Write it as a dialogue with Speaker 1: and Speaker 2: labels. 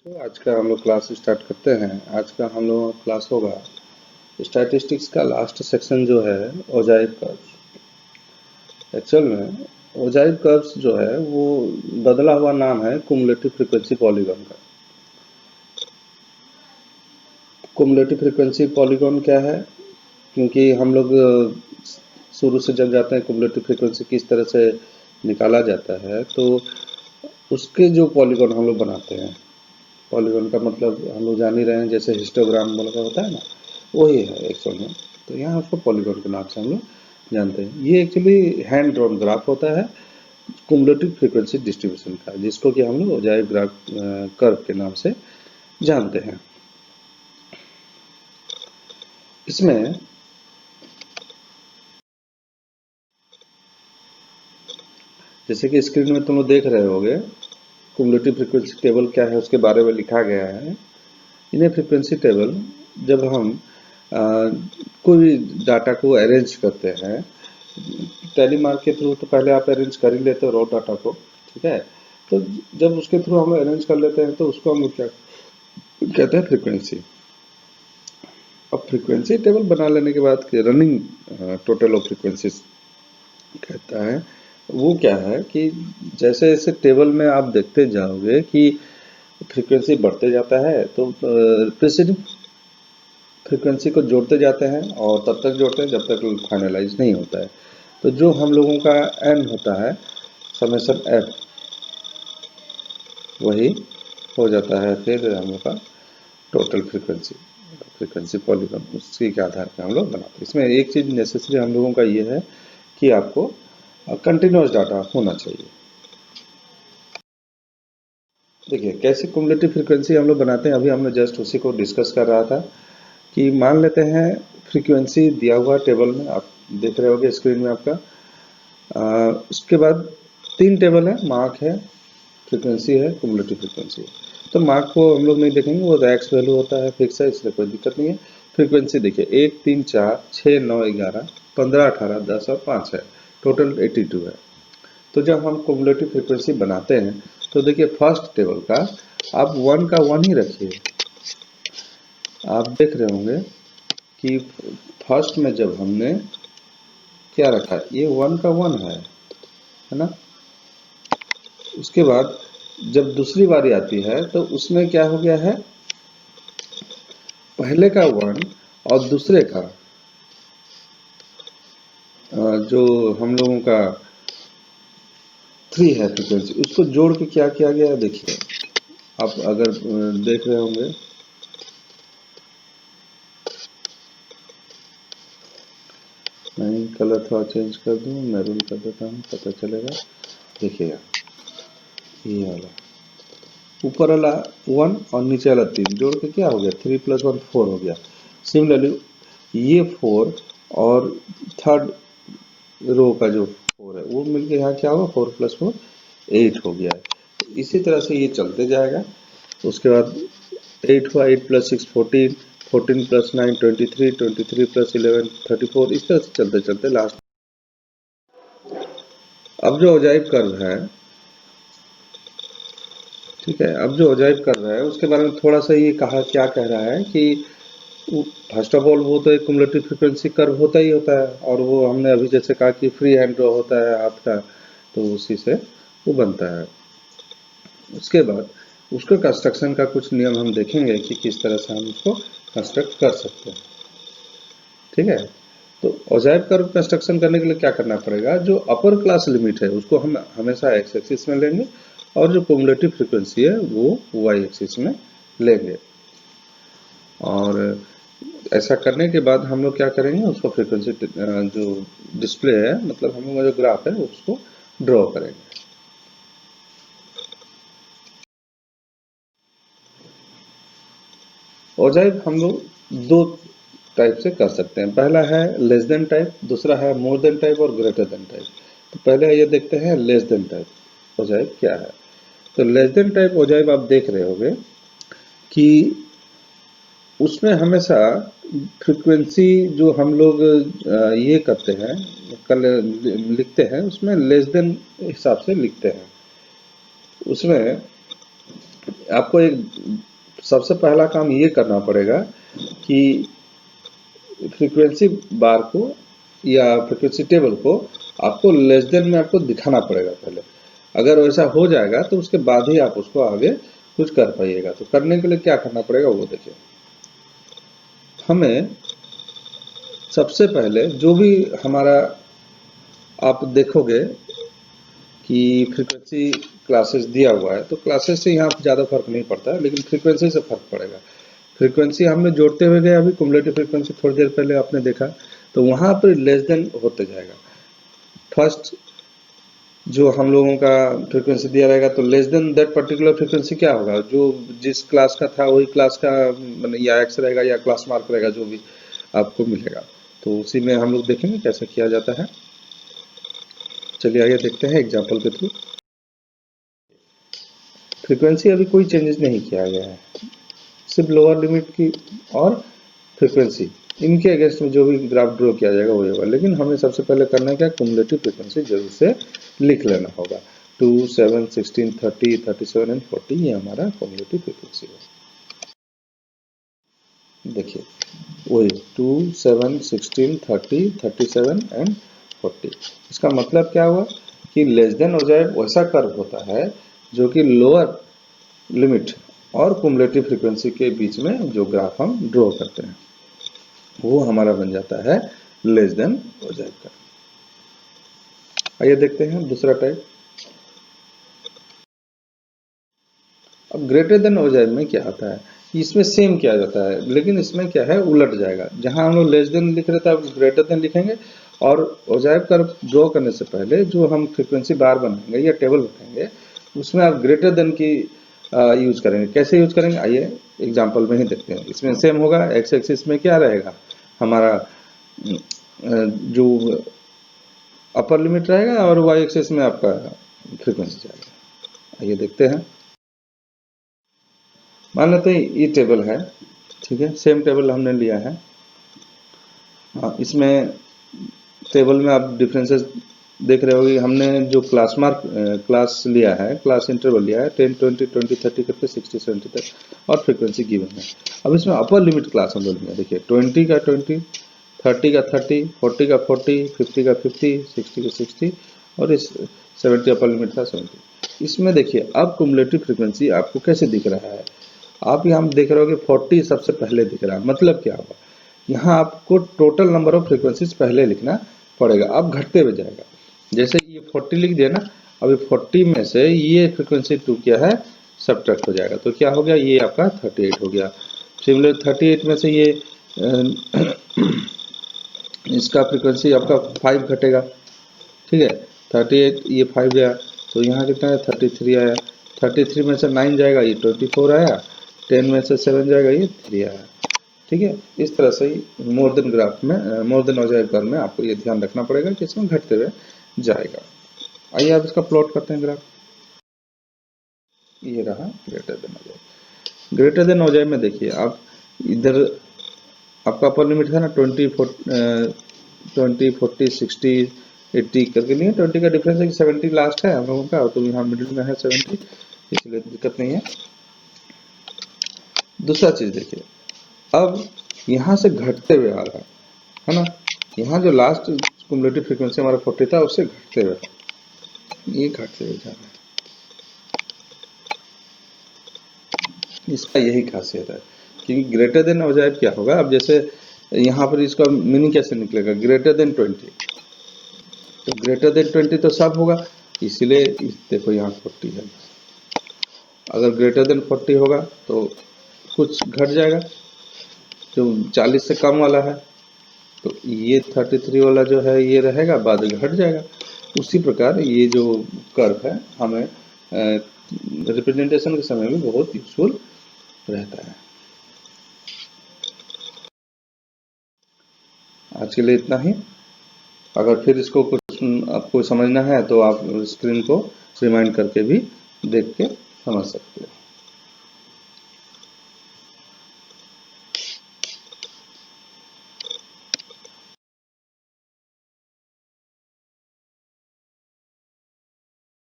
Speaker 1: तो आज का हम लोग क्लास स्टार्ट करते हैं। आज का हम लोगों का क्लास होगा स्टैटिस्टिक्स का लास्ट सेक्शन जो है ओजाइव कर्व्स। एक्चुअल में ओजाइव कर्व्स जो है वो बदला हुआ नाम है कुमुलेटिव फ्रीक्वेंसी पॉलीगॉन का। कुमुलेटिव फ्रीक्वेंसी पॉलीगॉन क्या है? क्योंकि हम लोग शुरू से जब जाते हैं कुमुलेटिव फ्रीक्वेंसी किस तरह से निकाला जाता है, तो उसके जो पॉलीगॉन हम लोग बनाते हैं, पॉलीगॉन का मतलब हम लोग जान ही रहे हैं, जैसे हिस्टोग्राम बोला का होता है ना, वही है एक्चुअल में। तो यहाँ उसको पॉलीगॉन के नाम से हम लोग जानते हैं। ये एक्चुअली हैंड ड्रॉन ग्राफ होता है कुमुलेटिव फ्रीक्वेंसी डिस्ट्रीब्यूशन का, जिसको कि हम लोग ओजाइव ग्राफ कर्व के नाम से जानते हैं। इसमें जैसे कि स्क्रीन में तुम लोग देख रहे होगे, कुमुलेटिव फ्रीक्वेंसी टेबल क्या है उसके बारे में लिखा गया है। इन्हें फ्रीक्वेंसी टेबल जब हम कोई भी डाटा को अरेंज करते हैं टैली मार्क के थ्रू, तो पहले आप अरेंज कर ही लेते हो रॉ डाटा को, ठीक है। तो जब उसके थ्रू हम अरेंज कर लेते हैं तो उसको हम क्या कहते हैं, फ्रीक्वेंसी। अब फ्रीक्वेंसी टेबल बना लेने के बाद रनिंग टोटल ऑफ फ्रीक्वेंसीज कहता है, वो क्या है कि जैसे जैसे टेबल में आप देखते जाओगे कि फ्रीक्वेंसी बढ़ते जाता है, तो प्रीसीडिंग फ्रीक्वेंसी को जोड़ते जाते हैं और तब तक जोड़ते हैं जब तक फाइनलाइज नहीं होता है। तो जो हम लोगों का एन होता है, समेशन एफ, वही हो जाता है फिर हम लोग का टोटल फ्रीक्वेंसी, फ्रीक्वेंसी पॉलीगॉन, उसी के आधार पर हम लोग बनाते हैं। इसमें एक चीज़ नेसेसरी हम लोगों का ये है कि आपको कंटिन्यूस डाटा होना चाहिए। देखिए कैसे कुमुलेटिव फ्रीक्वेंसी हम लोग बनाते हैं, अभी हमने जस्ट उसी को डिस्कस कर रहा था कि मान लेते हैं फ्रीक्वेंसी दिया हुआ टेबल में, आप देख रहे होगे स्क्रीन में आपका। उसके बाद 3 टेबल है, मार्क है, फ्रीक्वेंसी है, कुमुलेटिव फ्रीक्वेंसी है। तो मार्क को हम लोग नहीं देखेंगे, वो रैक्स वैल्यू होता है, फिक्स है, इसलिए कोई दिक्कत नहीं है। फ्रीक्वेंसी देखिए 1 3 4 6 9 11 15 18 10 और 5 है, टोटल 82 है। तो जब हम कुमुलेटिव फ्रीक्वेंसी बनाते हैं तो देखिए फर्स्ट टेबल का आप 1 का 1 ही रखिए। आप देख रहे होंगे कि फर्स्ट में जब हमने क्या रखा, ये 1 का 1 है ना। उसके बाद जब दूसरी बारी आती है तो उसमें क्या हो गया है, पहले का 1 और दूसरे का जो हम लोगों का 3 है फ्रीक्वेंसी, उसको जोड़ के क्या किया गया है देखिए। आप अगर देख रहे होंगे, मैं कलर थोड़ा चेंज कर दूं, मैरून कर देता हूँ, पता चलेगा। देखिए ये वाला ऊपर वाला 1 और नीचे वाला 3 जोड़ के क्या हो गया, 3 + 1 4 हो गया। सिमिलरली ये 4 और थर्ड रो का जो 4 है वो मिलके यहाँ क्या होगा, 4 + 4 8 हो गया है। इसी तरह से ये चलते जाएगा। उसके बाद 8 हुआ, 8 + 6 14, 14 + 9 23, 23 + 11 34, इस तरह से चलते चलते लास्ट। अब जो अजाइब कर्व है, ठीक है, अब जो अजाइब कर्व है उसके बारे में थोड़ा सा ये कहा, क्या कह रहा है कि फर्स्ट ऑफ ऑल वो तो एक कुमुलेटिव फ्रीक्वेंसी कर्व होता ही होता है, और वो हमने अभी जैसे कहा कि फ्री हैंड ड्रॉ होता है हाथ का, तो उसी से वो बनता है। उसके बाद उसके कंस्ट्रक्शन का कुछ नियम हम देखेंगे कि किस तरह से हम उसको कंस्ट्रक्ट कर सकते हैं, ठीक है। तो अजाइब कर्व कंस्ट्रक्शन करने के लिए क्या करना पड़ेगा, जो अपर क्लास लिमिट है उसको हम हमेशा एक्स एक्सिस में लेंगे और जो कुमुलेटिव फ्रीक्वेंसी है वो वाई एक्सिस में लेंगे। और ऐसा करने के बाद हम लोग क्या करेंगे, उसको फ्रीक्वेंसी जो डिस्प्ले है, मतलब हम लोग का जो ग्राफ है उसको ड्रॉ करेंगे। ओजाइव हम लोग 2 टाइप से कर सकते हैं। पहला है लेस देन टाइप, दूसरा है मोर देन टाइप और ग्रेटर देन टाइप। तो पहले ये देखते हैं लेस देन टाइप ओजाइव क्या है। तो लेस देन टाइप ओजाइव आप देख रहे होंगे कि उसमें हमेशा फ्रीक्वेंसी जो हम लोग ये करते हैं, कल लिखते हैं, उसमें लेस देन हिसाब से लिखते हैं। उसमें आपको एक सबसे पहला काम ये करना पड़ेगा कि फ्रीक्वेंसी बार को या फ्रीक्वेंसी टेबल को आपको लेस देन में आपको दिखाना पड़ेगा पहले। अगर वैसा हो जाएगा तो उसके बाद ही आप उसको आगे कुछ कर पाइएगा। तो करने के लिए क्या करना पड़ेगा वो देखिए। हमें सबसे पहले जो भी हमारा आप देखोगे कि फ्रीक्वेंसी क्लासेस दिया हुआ है, तो क्लासेस से यहाँ ज़्यादा फर्क नहीं पड़ता है, लेकिन फ्रीक्वेंसी से फर्क पड़ेगा। फ्रीक्वेंसी हमने जोड़ते हुए गए, अभी कुमुलेटिव फ्रीक्वेंसी थोड़ी देर पहले आपने देखा, तो वहाँ पर लेस देन होते जाएगा। फर्स्ट जो हम लोगों का फ्रीक्वेंसी दिया रहेगा, तो less than that particular frequency क्या होगा, जो जिस क्लास का था वही क्लास का या एक्स रहेगा या क्लास मार्क रहेगा, जो भी आपको मिलेगा। तो उसी में हम लोग देखेंगे कैसे किया जाता है। चलिए आगे देखते हैं एग्जाम्पल के थ्रू। फ्रीक्वेंसी अभी कोई चेंजेस नहीं किया गया है, सिर्फ लोअर लिमिट की और फ्रीक्वेंसी इनके अगेंस्ट में जो भी ग्राफ ड्रॉ किया जाएगा वही होगा। लेकिन हमें सबसे पहले करना है क्या, कुमुलेटिव फ्रीक्वेंसी जरूर से लिख लेना होगा। 2, 7, 16, 30, 37 एंड 40 ये हमारा कुमुलेटिव फ्रीक्वेंसी है। देखिए वही 2, 7, 16, 30, 37 एंड 40। इसका मतलब क्या हुआ कि लेस देन हो जाए वैसा कर्व होता है जो कि लोअर लिमिट और कुमुलेटिव फ्रीक्वेंसी के बीच में जो ग्राफ हम ड्रॉ करते हैं वो हमारा बन जाता है लेस देन हो जाएगा। आइए देखते हैं दूसरा टाइप। अब ग्रेटर देन हो जाए में क्या आता है, इसमें सेम किया जाता है, लेकिन इसमें क्या है उलट जाएगा। जहां हम लोग लेस देन लिख रहे थे अब ग्रेटर देन लिखेंगे, और ओजाइव कर्व ड्रॉ करने से पहले जो हम फ्रीक्वेंसी बार बनाएंगे या टेबल बनाएंगे उसमें आप ग्रेटर देन की यूज करेंगे। कैसे यूज करेंगे आइए एग्जांपल में ही देखते हैं। इसमें सेम होगा, एक्स एक्सिस में क्या रहेगा हमारा जो अपर लिमिट रहेगा और वाई एक्सिस में आपका फ्रीक्वेंसी जाएगा। आइए देखते हैं। मान लेते हैं ये टेबल है, ठीक है, सेम टेबल हमने लिया है। इसमें टेबल में आप डिफरेंसेस देख रहे होगे। हमने जो क्लास लिया है, क्लास इंटरवल लिया है 10, 20, 20, 30 करके 60, 70 तक, और फ्रीक्वेंसी गिवन है। अब इसमें अपर लिमिट क्लास हम लोग लिया, देखिए 20 का 20, 30 का 30, 40 का 40, 50 का 50, 60 का 60, और इस 70 अपर लिमिट था 70। इसमें देखिए अब कुमुलेटिव फ्रीक्वेंसी आपको कैसे दिख रहा है। आप यहाँ देख रहे हो कि 40 सबसे पहले दिख रहा है। मतलब क्या होगा, यहाँ आपको टोटल नंबर ऑफ फ्रीक्वेंसीज पहले लिखना पड़ेगा। अब घटते हुए जाएगा, जैसे ये 40 लिख दिया ना, अभी 40 में से ये फ्रीक्वेंसी 2 क्या है सब्ट्रैक्ट हो जाएगा, तो क्या हो गया, ये आपका 38 हो गया। सिमिलर 38 में से ये इसका फ्रीक्वेंसी आपका 5 घटेगा, ठीक है, 38 ये 5 गया, तो यहाँ कितना है 33 आया। 33 में से 9 जाएगा, ये 24 आया। 10 में से 7 जाएगा, ये 3 आया। ठीक है, इस तरह से ही मोर देन ग्राफ में, मोर देन ऑजाइव कर्व में आपको ये ध्यान रखना पड़ेगा कि इसमें घटते हुए जाएगा। आइए आप इसका प्लॉट करते हैं ग्राफ। ये रहा greater than ogive. Greater than ogive में देखिए आप इधर आपका अपर लिमिट है ना 20, 40, 60, 80 करके लिए 20 का डिफरेंस है कि 70 लास्ट है हम लोगों का, तो यहाँ मिडिल में है 70, इसलिए दिक्कत नहीं है। दूसरा चीज देखिए, अब यहाँ से घटते हुए आ रहा है ना, यहाँ जो लास्ट कुमुलेटिव फ्रीक्वेंसी हमारा 40 था उससे घटते हुए, ये घटते हुए जा रहा है। इसका यही खासियत है क्योंकि ग्रेटर देन ऑजाइव क्या होगा, अब जैसे यहाँ पर इसका मीनिंग कैसे निकलेगा, ग्रेटर देन 20, तो ग्रेटर देन 20 तो सब होगा, इसलिए देखो यहाँ 40 है। अगर ग्रेटर देन 40 होगा तो कुछ घट जाएगा, जो 40 से कम वाला है तो ये 33 वाला जो है ये रहेगा, बाद में घट जाएगा। उसी प्रकार ये जो कर्व है हमें रिप्रेजेंटेशन के समय में बहुत यूजफुल रहता है। आज के लिए इतना ही। अगर फिर इसको कुछ आपको समझना है तो आप स्क्रीन को रिमाइंड करके भी देख के समझ सकते हैं।